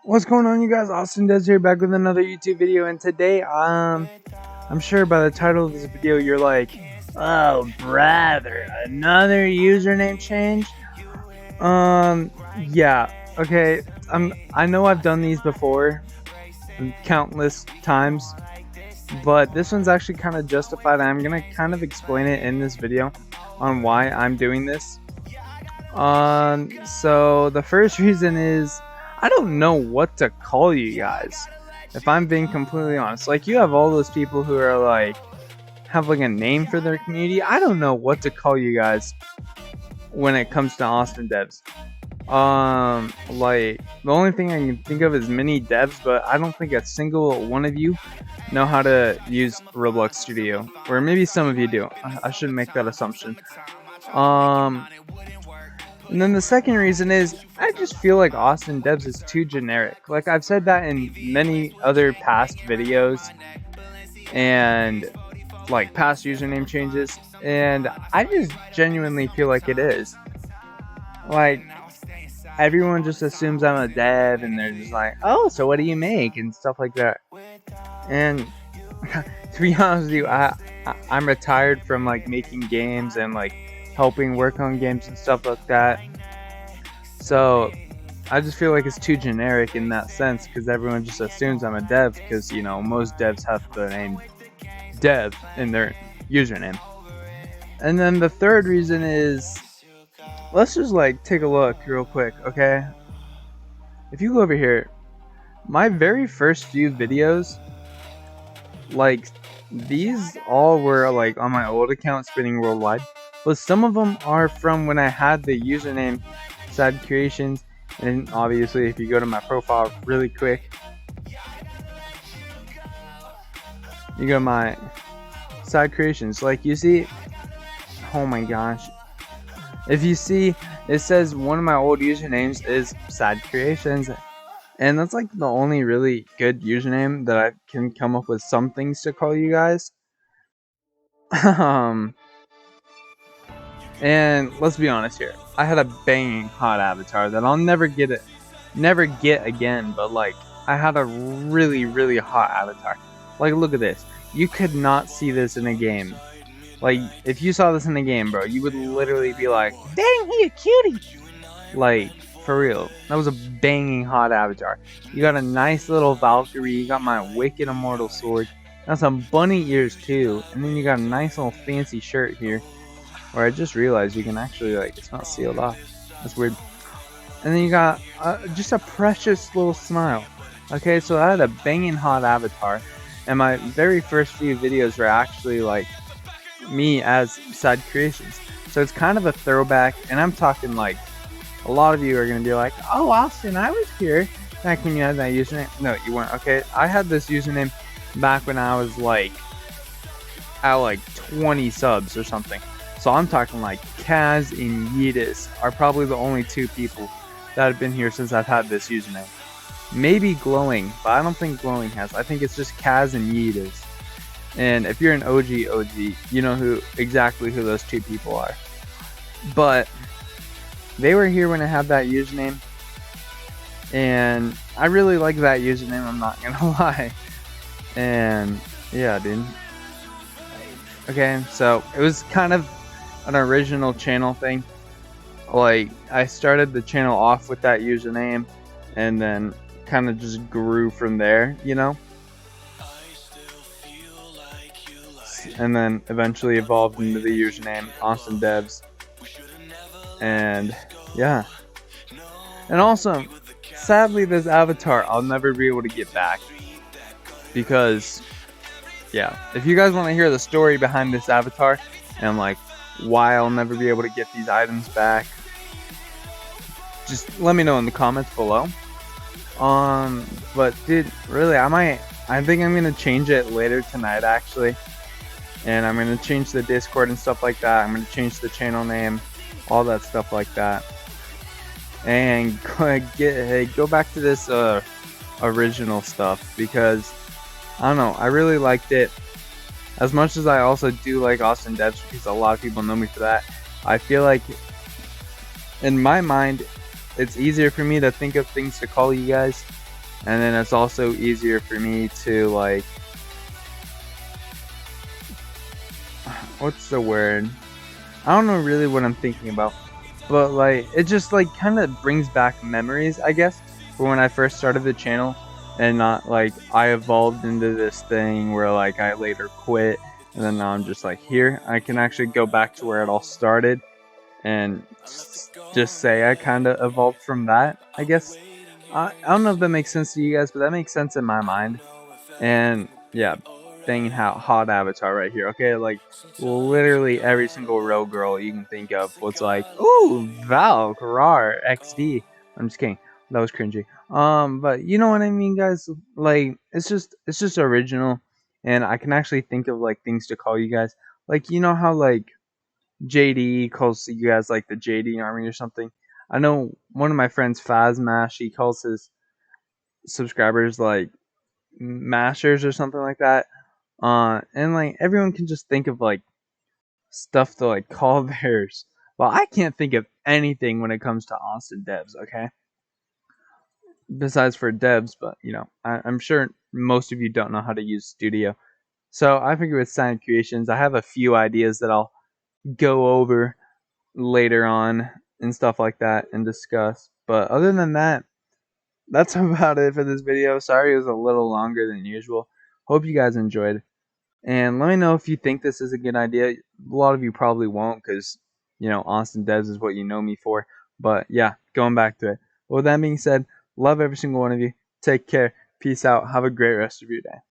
What's going on, you guys? Austin Des here, back with another YouTube video, and today, I'm sure by the title of this video, you're like, oh, brother, another username change? Yeah, okay, I know I've done these before, countless times, but this one's actually kind of justified. I'm gonna kind of explain it in this video on why I'm doing this. So the first reason is, I don't know what to call you guys. If I'm being completely honest, like, you have all those people who are like, have like a name for their community. I don't know what to call you guys when it comes to Austin devs. Like, the only thing I can think of is mini devs, but I don't think a single one of you know how to use Roblox Studio, or maybe some of you do. I shouldn't make that assumption. And then the second reason is, I just feel like Austin Devs is too generic. Like, I've said that in many other past videos and like past username changes, and I just genuinely feel like it is. Like, everyone just assumes I'm a dev, and they're just like, oh, so what do you make, and stuff like that. And to be honest with you, I'm retired from like making games and like helping work on games and stuff like that. So I just feel like it's too generic in that sense, because everyone just assumes I'm a dev, because, you know, most devs have the name dev in their username. And then the third reason is, let's just like take a look real quick, okay? If you go over here, my very first few videos, like, these all were like on my old account, Spinning Worldwide, but some of them are from when I had the username Sad Creations. And obviously, if you go to my profile really quick, you go to my Sad Creations, like, you see, oh my gosh, if you see, it says one of my old usernames is Sad Creations, and that's like the only really good username that I can come up with some things to call you guys. And let's be honest here, I had a banging hot avatar that I'll never get again, but like, I had a really hot avatar. Like, look at this. You could not see this in a game. Like, if you saw this in a game, bro, you would literally be like, dang, he a cutie. Like, for real. That was a banging hot avatar. You got a nice little Valkyrie, you got my wicked immortal sword, got some bunny ears too, and then you got a nice little fancy shirt here, where I just realized you can actually, like, it's not sealed off. That's weird. And then you got just a precious little smile. Okay, so I had a banging hot avatar, and my very first few videos were actually like me as Sad Creations. So it's kind of a throwback, and I'm talking like, a lot of you are gonna be like, oh, Austin, I was here back when you had that username. No, you weren't. Okay, I had this username back when I was like at like 20 subs or something. So I'm talking like Kaz and Yeetus are probably the only two people that have been here since I've had this username. Maybe Glowing, but I don't think Glowing has. I think it's just Kaz and Yeetus. And if you're an OG, you know exactly who those two people are. But they were here when I had that username, and I really like that username, I'm not gonna lie. And yeah, dude. Okay, so it was kind of an original channel thing. Like, I started the channel off with that username, and then kind of just grew from there, you know? And then eventually evolved into the username Austin Devs. And yeah. And also, sadly, this avatar I'll never be able to get back, because, yeah, if you guys want to hear the story behind this avatar and like why I'll never be able to get these items back, just let me know in the comments below. But dude, really, I think I'm gonna change it later tonight, actually. And I'm gonna change the Discord and stuff like that. I'm gonna change the channel name, all that stuff like that. And go back to this original stuff, because I don't know, I really liked it. As much as I also do like Austin Devs, because a lot of people know me for that, I feel like in my mind it's easier for me to think of things to call you guys and then it's also easier for me to like, what's the word? I don't know really what I'm thinking about, but like it just like kind of brings back memories, I guess, for when I first started the channel, and not like I evolved into this thing where like I later quit, and then now I'm just like here. I can actually go back to where it all started and just say I kind of evolved from that, I guess. I don't know if that makes sense to you guys, but that makes sense in my mind. And yeah, dang hot avatar right here. Okay, like literally every single real girl you can think of was like, ooh, Val, Rar, XD. I'm just kidding. That was cringy. But you know what I mean, guys? Like it's just original, and I can actually think of like things to call you guys. Like you know how like JD calls you guys like the JD Army or something. I know one of my friends, Fazmash, he calls his subscribers like mashers or something like that. And like everyone can just think of like stuff to like call theirs. Well, I can't think of anything when it comes to Austin devs. Okay, besides for devs, but you know, I'm sure most of you don't know how to use Studio. So I figure with Silent Creations, I have a few ideas that I'll go over later on and stuff like that and discuss. But other than that, that's about it for this video. Sorry it was a little longer than usual. Hope you guys enjoyed. And let me know if you think this is a good idea. A lot of you probably won't because, you know, Austin Devs is what you know me for. But yeah, going back to it. With that being said, love every single one of you. Take care. Peace out. Have a great rest of your day.